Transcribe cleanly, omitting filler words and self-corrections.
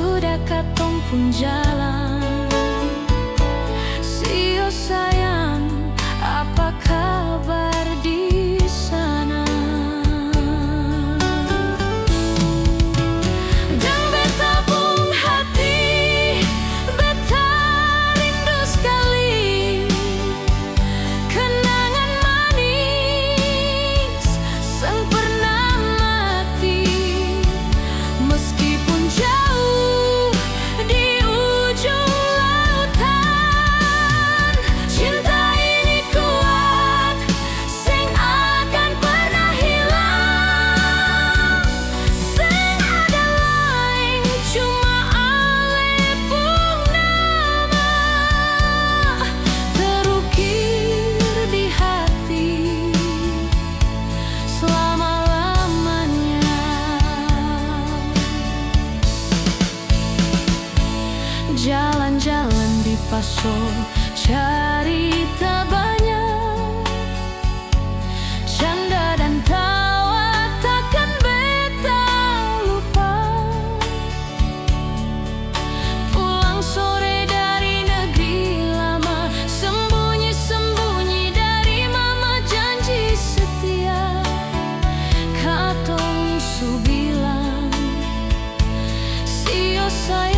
sudah katong pun jalan. Sio sayang, apa kabar di sana? Dan beta pun hati, beta rindu sekali kenangan manis sang pernah mati. Meskipun jauh di ujung lautan, cinta ini kuat, sing akan pernah hilang. Sing ada lain, cuma ale pun nama terukir di hati selama-lamanya. Jalan-jalan di Paso, cerita banyak, canda dan tawa takkan beta lupa. Pulang sore dari negeri lama, sembunyi-sembunyi dari mama janji setia. Katong su bilang, sio sayang,